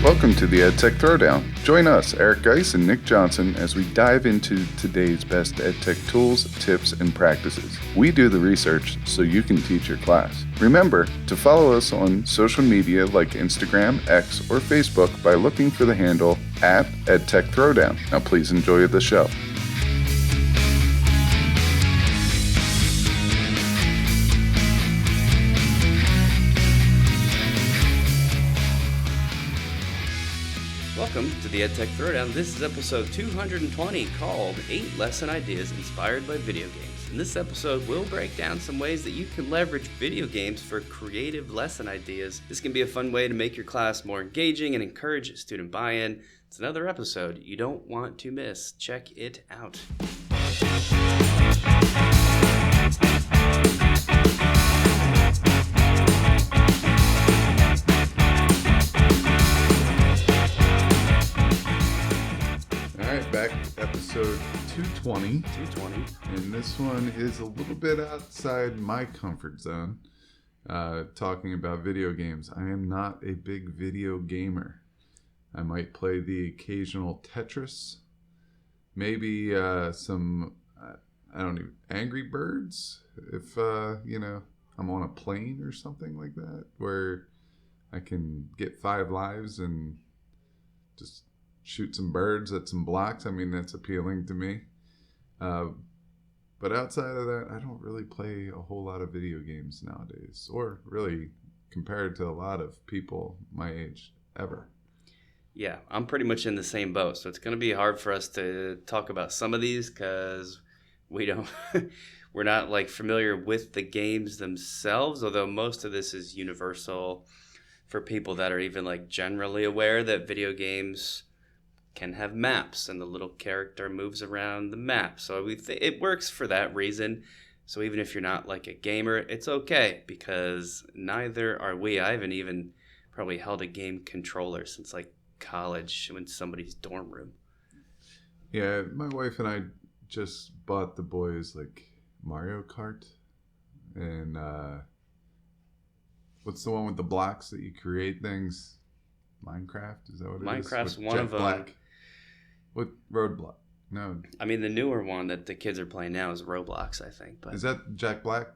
Welcome to the EdTech Throwdown. Join us, Eric Guise and Nick Johnson, as we dive into today's best EdTech tools, tips, and practices. We do the research so you can teach your class. Remember to follow us on social media like Instagram, X, or Facebook by looking for the handle @EdTech Throwdown. Now please enjoy the show. Welcome to the EdTech Throwdown. This is episode 220 called 8 Lesson Ideas Inspired by Video Games. In this episode, we'll break down some ways that you can leverage video games for creative lesson ideas. This can be a fun way to make your class more engaging and encourage student buy-in. It's another episode you don't want to miss. Check it out. Back episode 220. And this one is a little bit outside my comfort zone, talking about video games. I am not a big video gamer. I might play the occasional Tetris, maybe some, Angry Birds, if, I'm on a plane or something like that, where I can get 5 lives and just shoot some birds at some blocks. I mean, that's appealing to me. But outside of that, I don't really play a whole lot of video games nowadays, or really compared to a lot of people my age ever. Yeah, I'm pretty much in the same boat. So it's going to be hard for us to talk about some of these because we're not like familiar with the games themselves, although most of this is universal for people that are even like generally aware that video games can have maps and the little character moves around the map. So it works for that reason. So even if you're not like a gamer, it's okay because neither are we. I haven't even probably held a game controller since like college in somebody's dorm room. Yeah, my wife and I just bought the boys like Mario Kart and what's the one with the blocks that you create things? Minecraft? Is that what it is? Minecraft's one of them. Black. What Roadblock? No. I mean, the newer one that the kids are playing now is Roblox, I think. But is that Jack Black,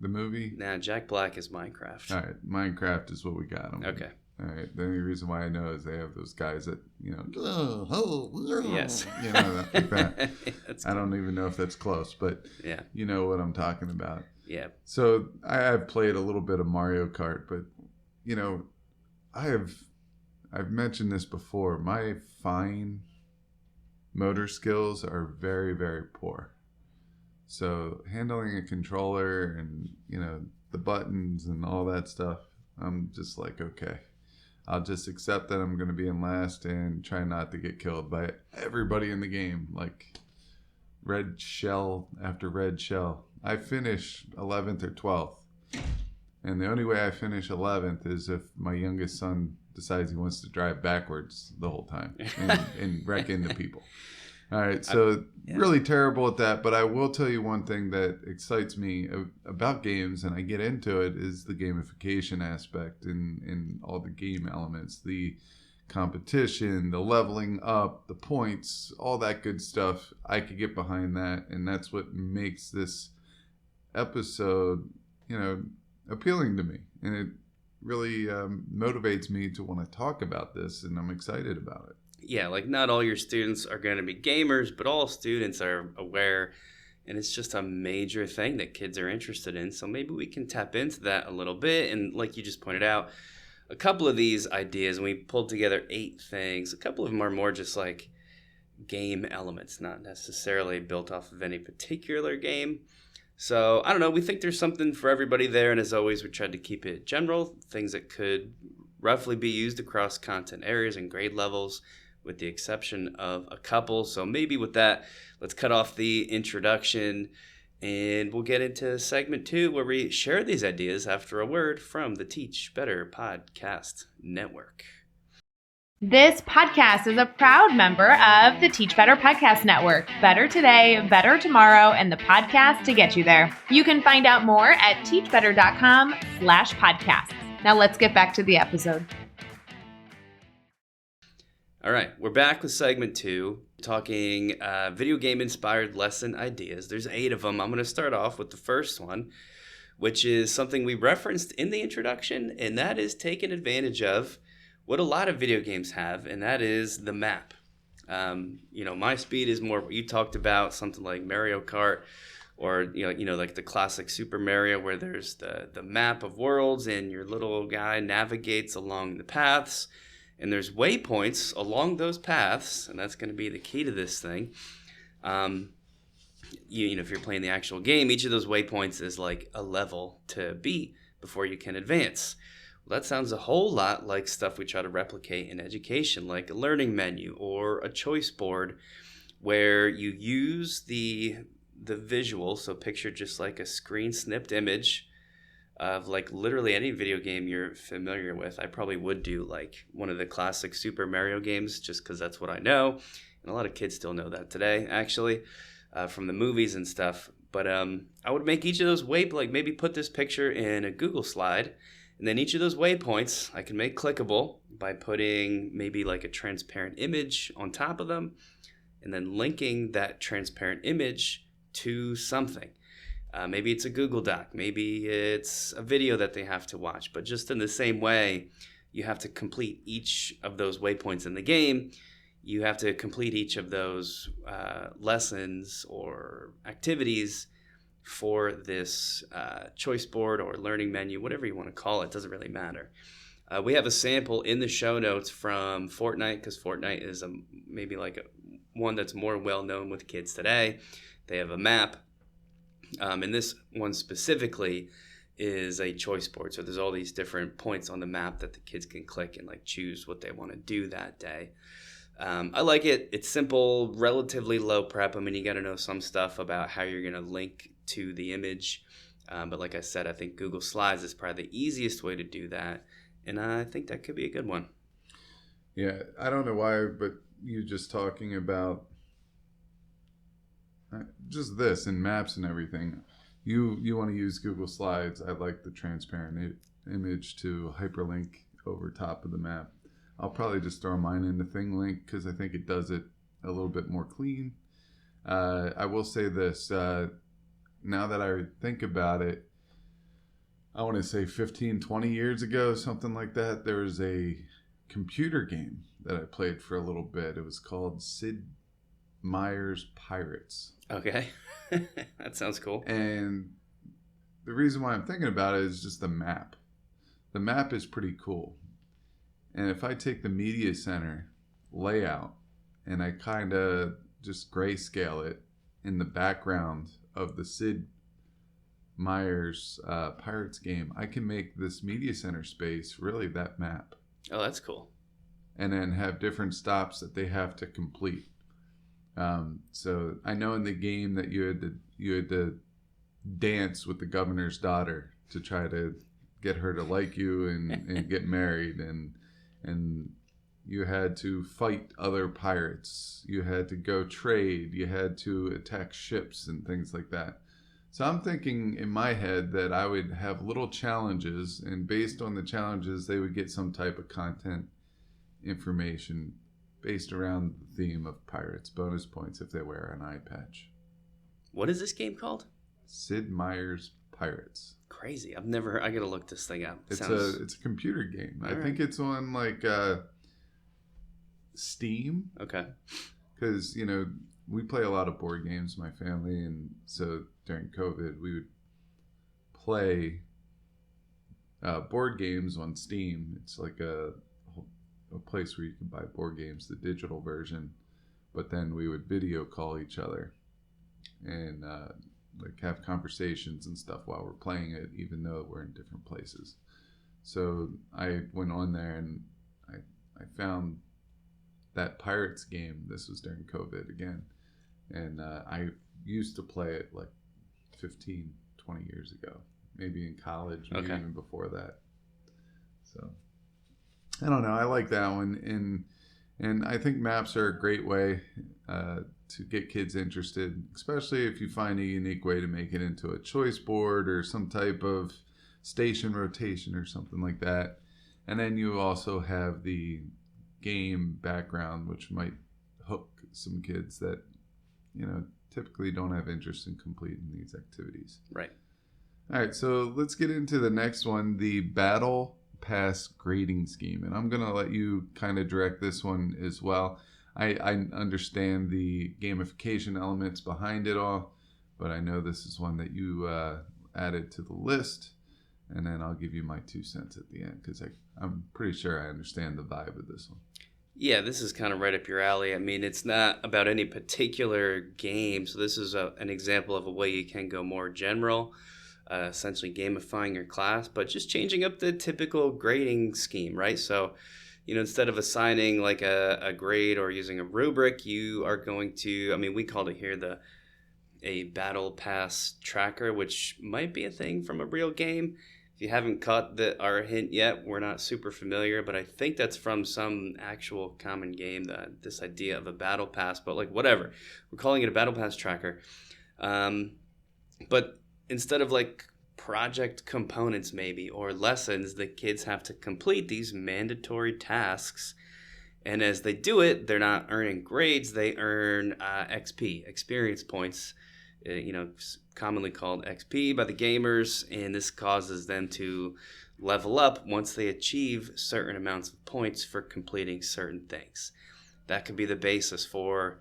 the movie? Nah, Jack Black is Minecraft. All right, Minecraft is what we got. Okay. All right. The only reason why I know is they have those guys that, yes. Like that. I don't even know if that's close, but yeah, you know what I'm talking about. Yeah. So I've played a little bit of Mario Kart, but I've mentioned this before. My fine motor skills are very, very poor. So handling a controller and, the buttons and all that stuff, I'm just like, okay, I'll just accept that I'm going to be in last and try not to get killed by everybody in the game. Like red shell after red shell. I finish 11th or 12th. And the only way I finish 11th is if my youngest son decides he wants to drive backwards the whole time and wreck into people. All right, so really terrible at that. But I will tell you one thing that excites me about games, and I get into it, is the gamification aspect and all the game elements, the competition, the leveling up, the points, all that good stuff. I could get behind that, and that's what makes this episode, appealing to me, and it really motivates me to want to talk about this, and I'm excited about it. Yeah, like not all your students are going to be gamers, but all students are aware, and it's just a major thing that kids are interested in. So maybe we can tap into that a little bit. And like you just pointed out, a couple of these ideas, and we pulled together 8 things. A couple of them are more just like game elements, not necessarily built off of any particular game. So I don't know, we think there's something for everybody there. And as always, we tried to keep it general, things that could roughly be used across content areas and grade levels, with the exception of a couple. So maybe with that, let's cut off the introduction and we'll get into segment 2 where we share these ideas after a word from the Teach Better Podcast Network. This podcast is a proud member of the Teach Better Podcast Network. Better today, better tomorrow, and the podcast to get you there. You can find out more at teachbetter.com/podcasts. Now let's get back to the episode. All right, we're back with segment 2, talking video game inspired lesson ideas. There's 8 of them. I'm going to start off with the first one, which is something we referenced in the introduction, and that is taking advantage of what a lot of video games have, and that is the map. My speed is more what you talked about, something like Mario Kart, or like the classic Super Mario, where there's the map of worlds and your little guy navigates along the paths, and there's waypoints along those paths, and that's going to be the key to this thing. If you're playing the actual game, each of those waypoints is like a level to beat before you can advance. Well, that sounds a whole lot like stuff we try to replicate in education, like a learning menu or a choice board, where you use the visual. So picture just like a screen snipped image of like literally any video game you're familiar with. I probably would do like one of the classic Super Mario games just because that's what I know. And a lot of kids still know that today, actually, from the movies and stuff. But I would make each of those maybe put this picture in a Google slide. And then each of those waypoints I can make clickable by putting maybe like a transparent image on top of them and then linking that transparent image to something. Maybe it's a Google Doc. Maybe it's a video that they have to watch. But just in the same way, you have to complete each of those waypoints in the game. You have to complete each of those lessons or activities for this choice board or learning menu, whatever you want to call it. Doesn't really matter. We have a sample in the show notes from Fortnite, because Fortnite is maybe like one that's more well-known with kids today. They have a map. And this one specifically is a choice board. So there's all these different points on the map that the kids can click and like choose what they want to do that day. I like it. It's simple, relatively low prep. I mean, you got to know some stuff about how you're going to link to the image. But like I said, I think Google Slides is probably the easiest way to do that. And I think that could be a good one. Yeah, I don't know why, but you just talking about just this and maps and everything. You want to use Google Slides. I like the transparent image to hyperlink over top of the map. I'll probably just throw mine in the ThingLink because I think it does it a little bit more clean. I will say this. Now that I think about it, I want to say 15, 20 years ago, something like that, there was a computer game that I played for a little bit. It was called Sid Meier's Pirates. Okay. That sounds cool. And the reason why I'm thinking about it is just the map. The map is pretty cool. And if I take the media center layout and I kind of just grayscale it in the background of the Sid Meier's Pirates game, I can make this media center space really that map. Oh, that's cool. And then have different stops that they have to complete. So I know in the game that you had to dance with the governor's daughter to try to get her to like you and get married, and you had to fight other pirates. You had to go trade. You had to attack ships and things like that. So I'm thinking in my head that I would have little challenges, and based on the challenges, they would get some type of content information based around the theme of pirates. Bonus points if they wear an eye patch. What is this game called? Sid Meier's Pirates. Crazy. I've never heard. I gotta look this thing up. It's a computer game. I think it's on like Steam. Okay. Because we play a lot of board games, my family, and so during COVID we would play board games on Steam. It's like a place where you can buy board games, the digital version, but then we would video call each other and like have conversations and stuff while we're playing it, even though we're in different places. So I went on there and I found that Pirates game. This was during COVID again, and I used to play it like 15, 20 years ago, maybe in college, maybe even before that. So I don't know. I like that one, and I think maps are a great way to get kids interested, especially if you find a unique way to make it into a choice board or some type of station rotation or something like that. And then you also have the game background, which might hook some kids that, typically don't have interest in completing these activities. Right. All right, so let's get into the next one, the Battle Pass grading scheme. And I'm going to let you kind of direct this one as well. I understand the gamification elements behind it all, but I know this is one that you added to the list. And then I'll give you my 2 cents at the end, because I'm pretty sure I understand the vibe of this one. Yeah, this is kind of right up your alley. I mean, it's not about any particular game. So this is an example of a way you can go more general. Essentially gamifying your class, but just changing up the typical grading scheme, right? So, instead of assigning like a grade or using a rubric, you are going to, we called it here a battle pass tracker, which might be a thing from a real game. If you haven't caught our hint yet, we're not super familiar, but I think that's from some actual common game, this idea of a battle pass, but like whatever. We're calling it a battle pass tracker. But instead of like project components maybe or lessons, the kids have to complete these mandatory tasks. And as they do it, they're not earning grades, they earn XP, experience points, commonly called XP by the gamers. And this causes them to level up once they achieve certain amounts of points for completing certain things. That could be the basis for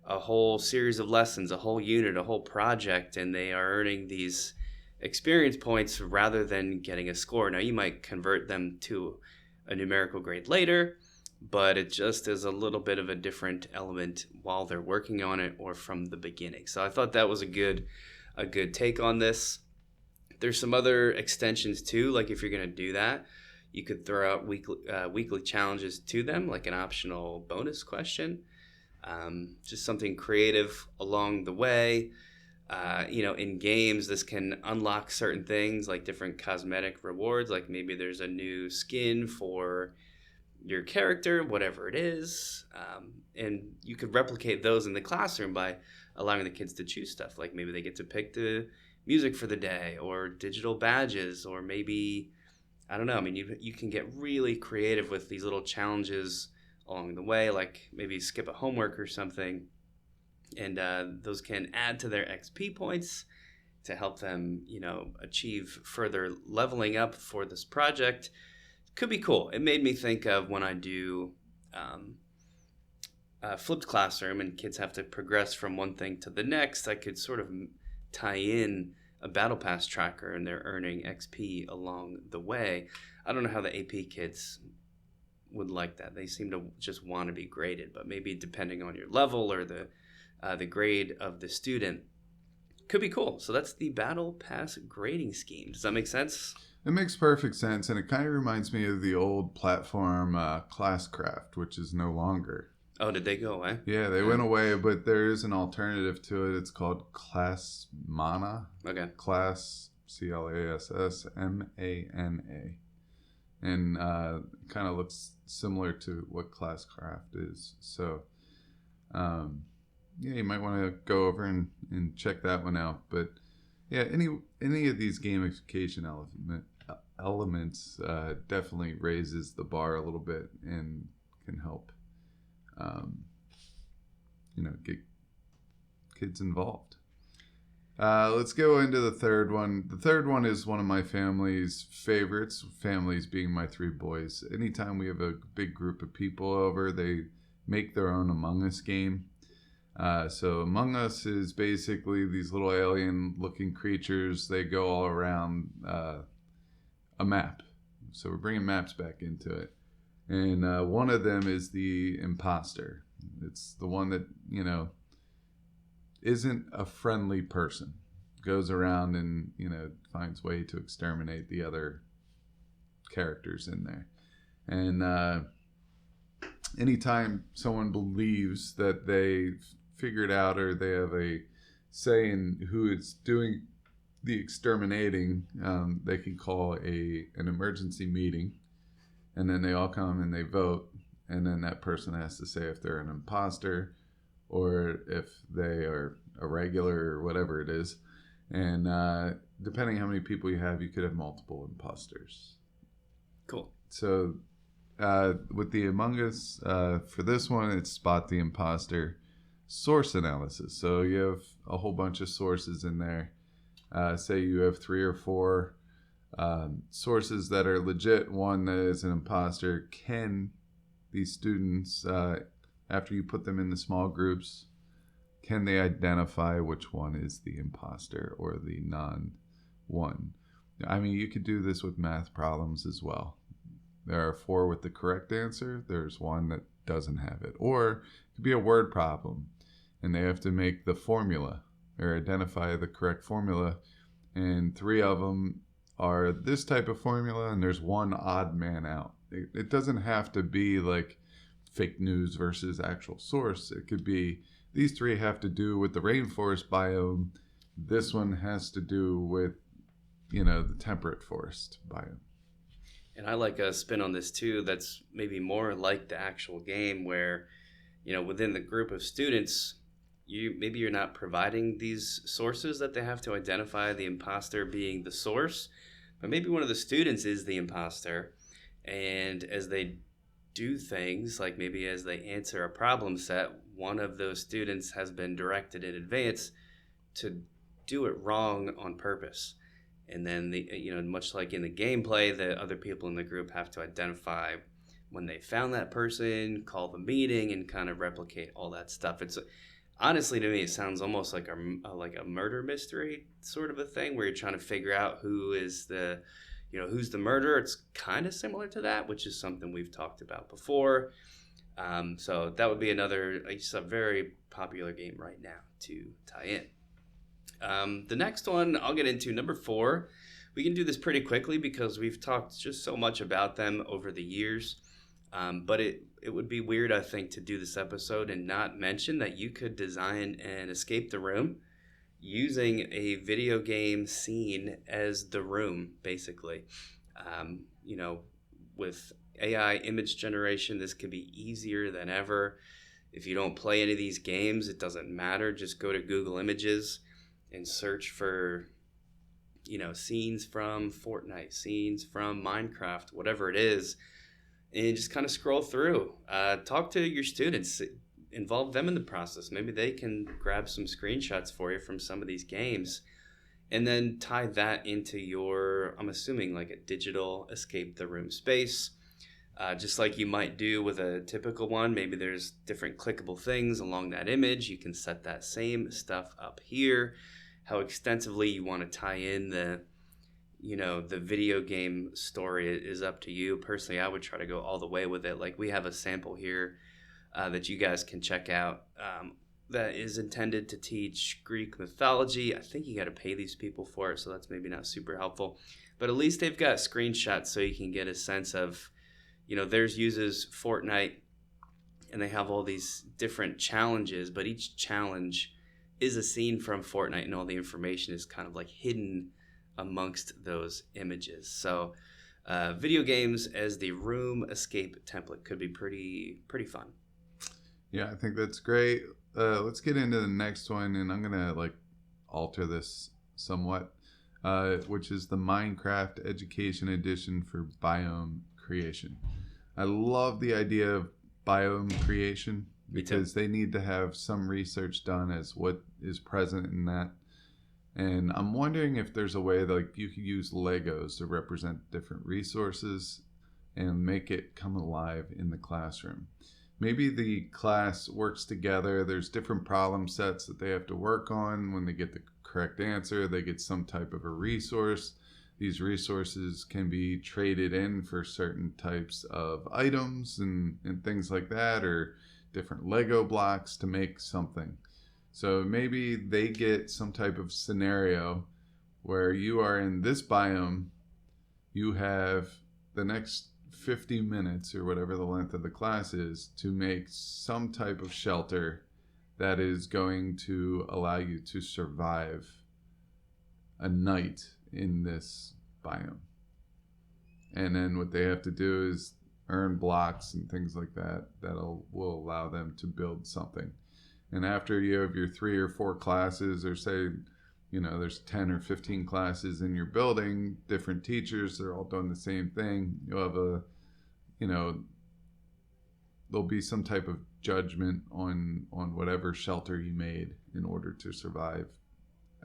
a whole series of lessons, a whole unit, a whole project, and they are earning these experience points rather than getting a score. Now, you might convert them to a numerical grade later, but it just is a little bit of a different element while they're working on it or from the beginning. So I thought that was a good take on this. There's some other extensions too, like if you're going to do that, you could throw out weekly challenges to them, like an optional bonus question. Just something creative along the way. In games, this can unlock certain things like different cosmetic rewards, like maybe there's a new skin for your character, whatever it is. And you could replicate those in the classroom by allowing the kids to choose stuff. Like maybe they get to pick the music for the day or digital badges, or maybe, I don't know. You can get really creative with these little challenges along the way, like maybe skip a homework or something, and those can add to their XP points to help them, achieve further leveling up for this project. Could be cool. It made me think of when I do flipped classroom and kids have to progress from one thing to the next. I could sort of tie in a battle pass tracker, and they're earning XP along the way. I don't know how the AP kids would like that. They seem to just want to be graded, but maybe depending on your level or the grade of the student, could be cool. So that's the battle pass grading scheme. Does that make sense? It makes perfect sense, and it kind of reminds me of the old platform Classcraft, which is no longer. Oh, did they go away? Yeah, they went away, but there is an alternative to it. It's called Classmana. Okay. Class, ClassMana. And kind of looks similar to what Classcraft is. So, you might want to go over and check that one out. But yeah, any of these gamification elements definitely raises the bar a little bit and can help, get kids involved. Let's go into the third one. The third one is one of my family's favorites, families being my 3 boys. Anytime we have a big group of people over, they make their own Among Us game. So Among Us is basically these little alien-looking creatures. They go all around a map. So we're bringing maps back into it. And one of them is the imposter. It's the one that, isn't a friendly person. Goes around and, finds way to exterminate the other characters in there. And anytime someone believes that they've figured out or they have a say in who is doing the exterminating, they can call an emergency meeting, and then they all come and they vote, and then that person has to say if they're an imposter or if they are a regular or whatever it is. And depending how many people you have, you could have multiple imposters. Cool. So with the Among Us, for this one, it's spot the imposter source analysis. So you have a whole bunch of sources in there. Say you have 3 or 4 sources that are legit, one that is an imposter. Can these students, after you put them in the small groups, can they identify which one is the imposter or the non-one? I mean, you could do this with math problems as well. There are 4 with the correct answer. There's 1 that doesn't have it. Or it could be a word problem, and they have to make the formula or identify the correct formula. And 3 of them are this type of formula, and there's 1 odd man out. It doesn't have to be like fake news versus actual source. It could be these 3 have to do with the rainforest biome. This one has to do with, the temperate forest biome. And I like a spin on this too that's maybe more like the actual game where, within the group of students, you're not providing these sources that they have to identify the imposter being the source, but maybe one of the students is the imposter. And as they do things, like maybe as they answer a problem set, one of those students has been directed in advance to do it wrong on purpose. And then much like in the gameplay, the other people in the group have to identify when they found that person, call the meeting, and kind of replicate all that stuff. It's honestly, to me, it sounds almost like a murder mystery sort of a thing, where you're trying to figure out who's the murderer. It's kind of similar to that, which is something we've talked about before. So that would be it's a very popular game right now to tie in. The next one I'll get into, number 4. We can do this pretty quickly because we've talked just so much about them over the years. But it would be weird, I think, to do this episode and not mention that you could design an escape the room using a video game scene as the room, basically. With AI image generation, this could be easier than ever. If you don't play any of these games, it doesn't matter. Just go to Google Images and search for, scenes from Fortnite, scenes from Minecraft, whatever it is, and just kind of scroll through. Talk to your students, involve them in the process. Maybe they can grab some screenshots for you from some of these games, and then tie that into your, I'm assuming, like a digital escape the room space. Just like you might do with a typical one, maybe there's different clickable things along that image. You can set that same stuff up here. How extensively you want to tie in the video game story is up to you. Personally, I would try to go all the way with it. Like, we have a sample here that you guys can check out that is intended to teach Greek mythology. I think you got to pay these people for it, so that's maybe not super helpful. But at least they've got screenshots so you can get a sense of, theirs uses Fortnite, and they have all these different challenges, but each challenge is a scene from Fortnite, and all the information is kind of like hidden amongst those images. So video games as the room escape template could be pretty fun. Yeah, I think that's great. Let's get into the next one, and I'm gonna alter this somewhat, which is the Minecraft Education Edition for biome creation. I love the idea of biome creation because they need to have some research done as what is present in that. And I'm wondering if there's a way that you could use Legos to represent different resources and make it come alive in the classroom. Maybe the class works together. There's different problem sets that they have to work on. When they get the correct answer, they get some type of a resource. These resources can be traded in for certain types of items and things like that, or different Lego blocks to make something. So maybe they get some type of scenario where you are in this biome, you have the next 50 minutes or whatever the length of the class is to make some type of shelter that is going to allow you to survive a night in this biome. And then what they have to do is earn blocks and things like that will allow them to build something. And after you have your 3 or 4 classes, or say, there's 10 or 15 classes in your building, different teachers, they're all doing the same thing. You'll have you know, there'll be some type of judgment on whatever shelter you made in order to survive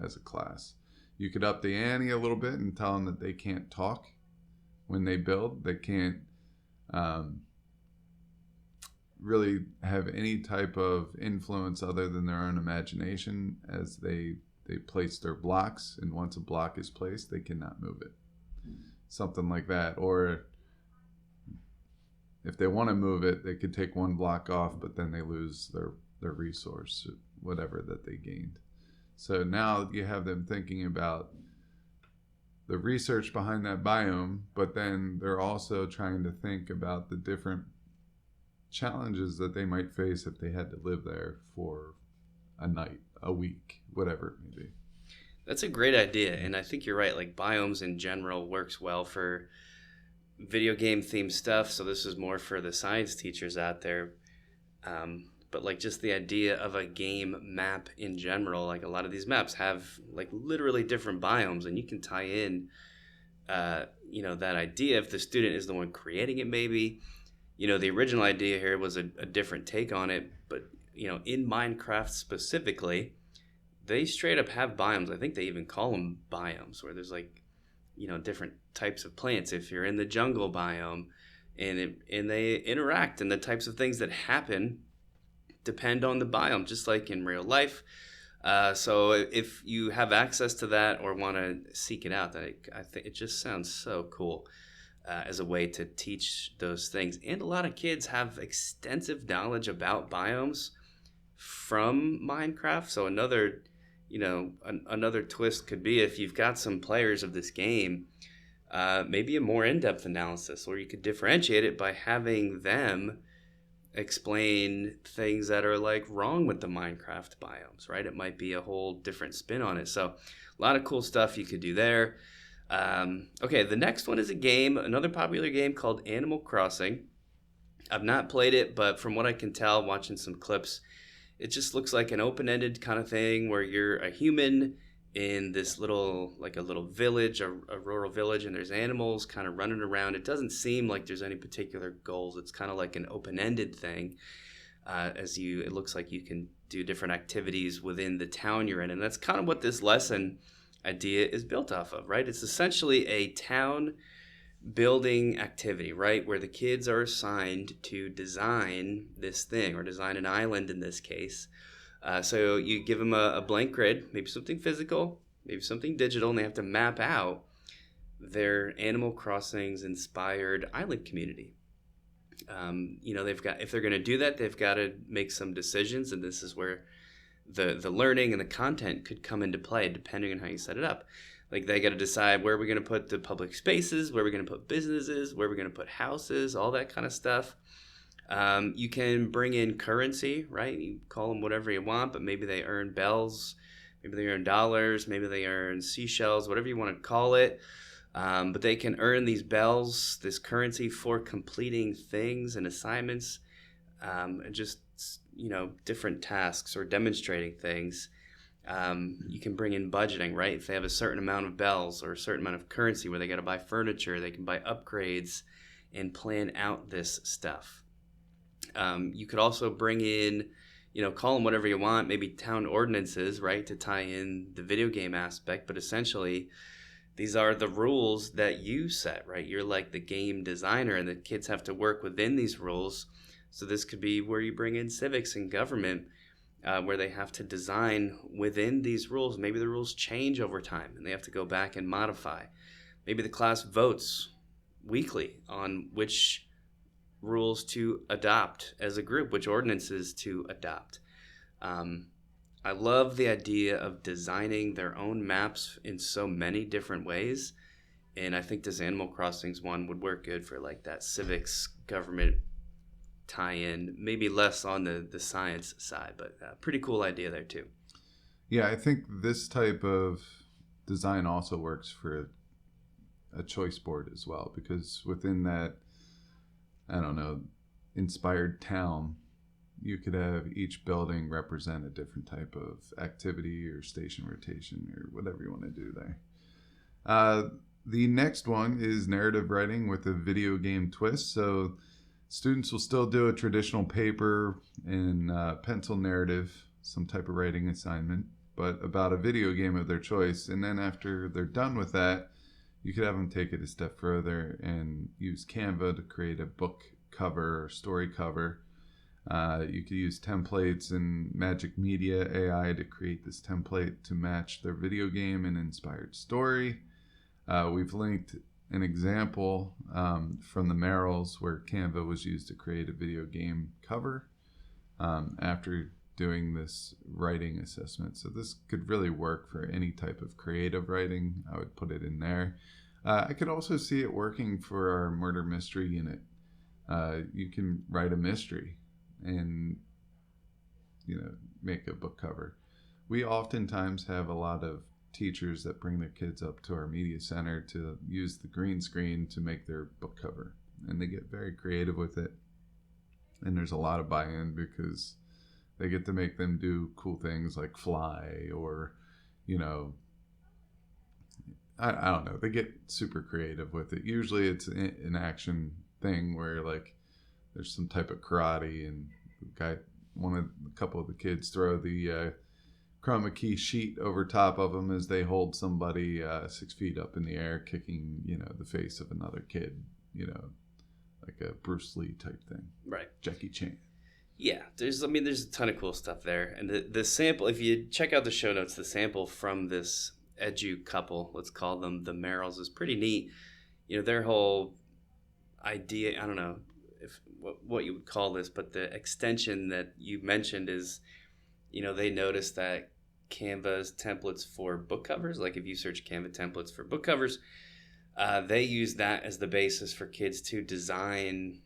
as a class. You could up the ante a little bit and tell them that they can't talk when they build. They can't really have any type of influence other than their own imagination as they place their blocks. And once a block is placed, they cannot move it. Something like that. Or if they want to move it, they could take one block off, but then they lose their resource, whatever that they gained. So now you have them thinking about the research behind that biome, but then they're also trying to think about the different challenges that they might face if they had to live there for a night, a week, whatever it may be. That's a great idea, and I think you're right. Like, biomes in general works well for video game themed stuff, so this is more for the science teachers out there. But like, just the idea of a game map in general, like a lot of these maps have like literally different biomes, and you can tie in that idea if the student is the one creating it. Maybe the original idea here was a different take on it, but in Minecraft specifically, they straight up have biomes. I think they even call them biomes, where there's like different types of plants. If you're in the jungle biome, and they interact, and the types of things that happen depend on the biome, just like in real life. So if you have access to that or want to seek it out, I think it just sounds so cool as a way to teach those things. And a lot of kids have extensive knowledge about biomes from Minecraft. So another twist could be, if you've got some players of this game, maybe a more in-depth analysis, or you could differentiate it by having them explain things that are like wrong with the Minecraft biomes, right? It might be a whole different spin on it. So a lot of cool stuff you could do there. Okay, the next one is another popular game called Animal Crossing. I've not played it, but from what I can tell, watching some clips, it just looks like an open-ended kind of thing where you're a human in this little village, a rural village, and there's animals kind of running around. It doesn't seem like there's any particular goals. It's kind of like an open-ended thing. It looks like you can do different activities within the town you're in, and that's kind of what this lesson idea is built off of, right? It's essentially a town building activity, right, where the kids are assigned to design this thing, or design an island in this case. So you give them a blank grid, maybe something physical, maybe something digital, and they have to map out their Animal Crossings inspired island community. If they're going to do that, they've got to make some decisions, and this is where the learning and the content could come into play depending on how you set it up. Like, they got to decide where we're going to put the public spaces, where we're going to put businesses, where we're going to put houses, all that kind of stuff. You can bring in currency, right? You call them whatever you want, but maybe they earn bells, maybe they earn dollars, maybe they earn seashells, whatever you want to call it. But they can earn these bells, this currency, for completing things and assignments, and just different tasks or demonstrating things. You can bring in budgeting, right? If they have a certain amount of bells or a certain amount of currency where they got to buy furniture, they can buy upgrades and plan out this stuff. You could also bring in, call them whatever you want, maybe town ordinances, right, to tie in the video game aspect. But essentially, these are the rules that you set, right? You're like the game designer, and the kids have to work within these rules. So this could be where you bring in civics and government, where they have to design within these rules. Maybe the rules change over time, and they have to go back and modify. Maybe the class votes weekly on which rules to adopt as a group, which ordinances to adopt. I love the idea of designing their own maps in so many different ways, and I think this Animal Crossings one would work good for like that civics government tie-in, maybe less on the science side, but pretty cool idea there too. Yeah, I think this type of design also works for a choice board as well, because within that, I don't know, inspired town, you could have each building represent a different type of activity or station rotation or whatever you want to do there. The next one is narrative writing with a video game twist. So students will still do a traditional paper and pencil narrative, some type of writing assignment, but about a video game of their choice. And then after they're done with that, you could have them take it a step further and use Canva to create a book cover or story cover. You could use templates and Magic Media AI to create this template to match their video game and inspired story. We've linked an example from the Merrills where Canva was used to create a video game cover after doing this writing assessment. So this could really work for any type of creative writing. I would put it in there. I could also see it working for our murder mystery unit. You can write a mystery and make a book cover. We oftentimes have a lot of teachers that bring their kids up to our media center to use the green screen to make their book cover, and they get very creative with it, and there's a lot of buy-in because they get to make them do cool things like fly or I don't know, they get super creative with it. Usually it's an action thing where like there's some type of karate, and a couple of the kids throw the chroma key sheet over top of them as they hold somebody 6 feet up in the air, kicking the face of another kid, like a Bruce Lee type thing, right? Jackie Chan. Yeah, there's a ton of cool stuff there, and the sample. If you check out the show notes, the sample from this edu couple, let's call them the Merrills, is pretty neat. Their whole idea, I don't know if what you would call this, but the extension that you mentioned is, they noticed that Canva's templates for book covers, like if you search Canva templates for book covers, they use that as the basis for kids to design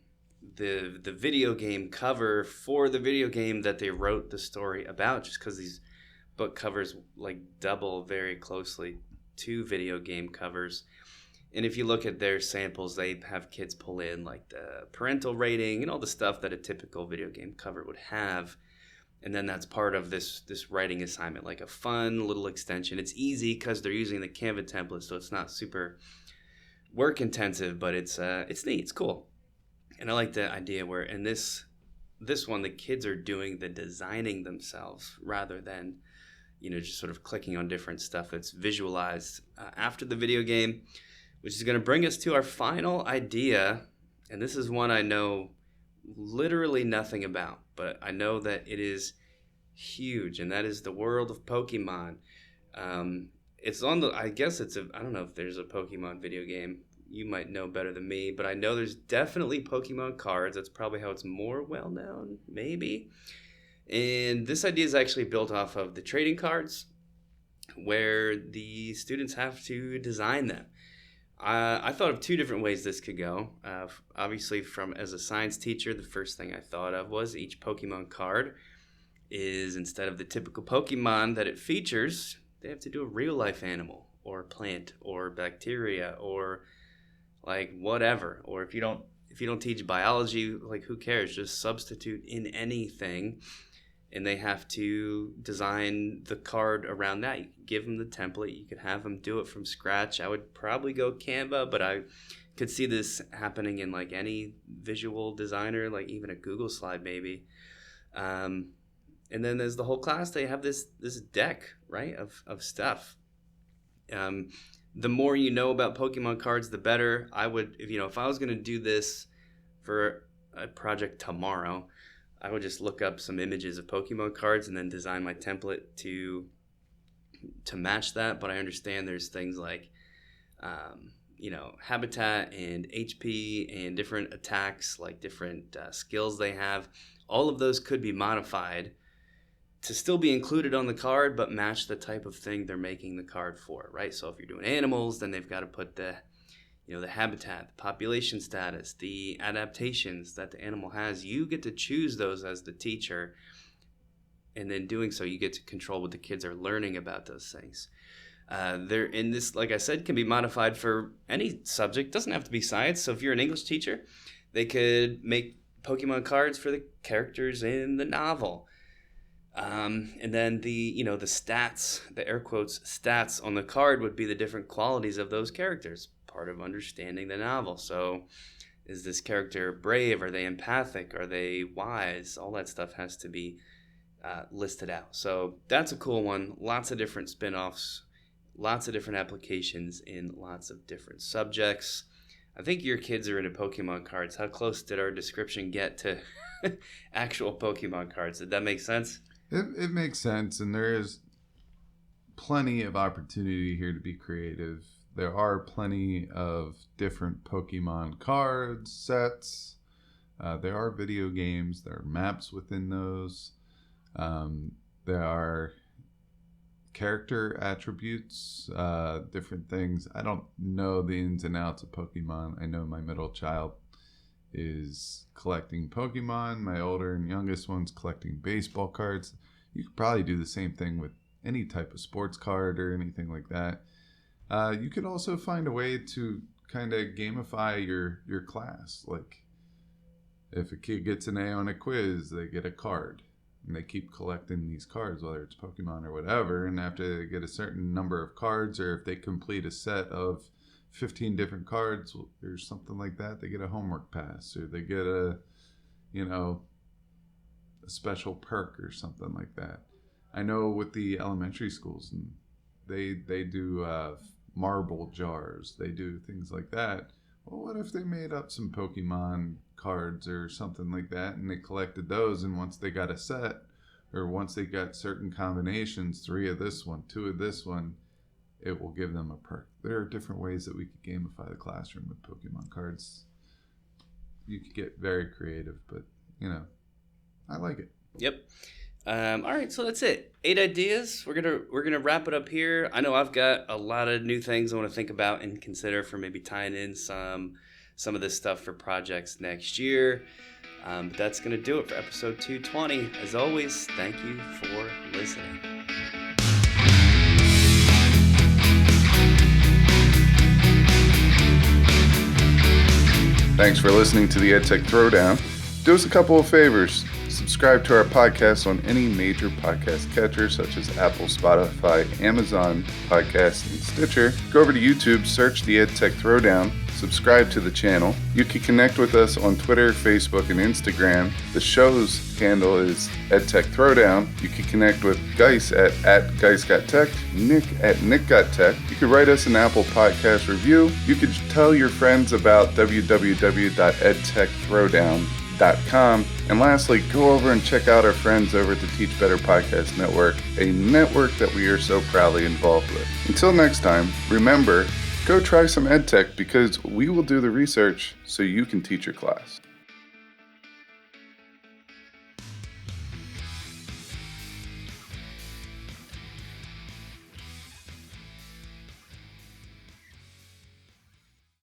the video game cover for the video game that they wrote the story about, just because these book covers like double very closely to video game covers. And if you look at their samples, they have kids pull in like the parental rating and all the stuff that a typical video game cover would have. And then that's part of this writing assignment, like a fun little extension. It's easy because they're using the Canva template, so it's not super work intensive, but it's neat, it's cool. And I like the idea where in this one, the kids are doing the designing themselves rather than, just sort of clicking on different stuff that's visualized after the video game, which is going to bring us to our final idea. And this is one I know literally nothing about, but I know that it is huge, and that is the world of Pokemon. It's on the, I guess it's I don't know if there's a Pokemon video game. You might know better than me, but I know there's definitely Pokemon cards. That's probably how it's more well known, maybe. And this idea is actually built off of the trading cards, where the students have to design them. I thought of two different ways this could go. Obviously, as a science teacher, the first thing I thought of was each Pokemon card is, instead of the typical Pokemon that it features, they have to do a real-life animal or plant or bacteria or like whatever. Or if you don't teach biology, like who cares? Just substitute in anything. And they have to design the card around that. You can give them the template. You could have them do it from scratch. I would probably go Canva, but I could see this happening in like any visual designer, like even a Google slide maybe. And then there's the whole class. They have this deck, right, of stuff. The more you know about Pokemon cards, the better. I would, if I was going to do this for a project tomorrow, I would just look up some images of Pokemon cards and then design my template to match that. But I understand there's things like, habitat and HP and different attacks, like different skills they have. All of those could be modified to still be included on the card, but match the type of thing they're making the card for, right? So if you're doing animals, then they've got to put the habitat, the population status, the adaptations that the animal has. You get to choose those as the teacher. And then doing so, you get to control what the kids are learning about those things. They're in this, like I said, can be modified for any subject. Doesn't have to be science. So if you're an English teacher, they could make Pokemon cards for the characters in the novel. And then the stats, the air quotes stats on the card would be the different qualities of those characters, part of understanding the novel. So is this character brave? Are they empathic? Are they wise? All that stuff has to be listed out. So that's a cool one. Lots of different spin-offs, lots of different applications in lots of different subjects. I think your kids are into Pokemon cards. How close did our description get to actual Pokemon cards? Did that make sense? It makes sense, and there is plenty of opportunity here to be creative. There are plenty of different Pokemon cards, sets. There are video games. There are maps within those. There are character attributes, different things. I don't know the ins and outs of Pokemon. I know my middle child is collecting Pokemon. My older and youngest one's collecting baseball cards. You could probably do the same thing with any type of sports card or anything like that. You could also find a way to kind of gamify your class. Like if a kid gets an A on a quiz, they get a card. And they keep collecting these cards, whether it's Pokemon or whatever. And after they get a certain number of cards, or if they complete a set of 15 different cards or something like that, they get a homework pass, or they get a special perk or something like that. I know with the elementary schools, and they do marble jars. They do things like that. Well, what if they made up some Pokemon cards or something like that, and they collected those, and once they got a set, or once they got certain combinations, 3 of this one, 2 of this one, it will give them a perk. There are different ways that we could gamify the classroom with Pokemon cards. You could get very creative, but I like it. Yep. All right, so that's it. 8 ideas. We're gonna wrap it up here. I know I've got a lot of new things I want to think about and consider for maybe tying in some of this stuff for projects next year. But that's gonna do it for episode 220. As always, thank you for listening. Thanks for listening to the EdTech Throwdown. Do us a couple of favors. Subscribe to our podcast on any major podcast catcher such as Apple, Spotify, Amazon Podcasts, and Stitcher. Go over to YouTube, search the EdTech Throwdown, subscribe to the channel. You can connect with us on Twitter, Facebook, and Instagram. The show's handle is EdTech Throwdown. You can connect with Guise at GuiseGotTech, Nick at NickGotTech. You could write us an Apple Podcast review. You could tell your friends about www.edtechthrowdown.com. And lastly, go over and check out our friends over at the Teach Better Podcast Network, a network that we are so proudly involved with. Until next time, remember, go try some EdTech because we will do the research so you can teach your class.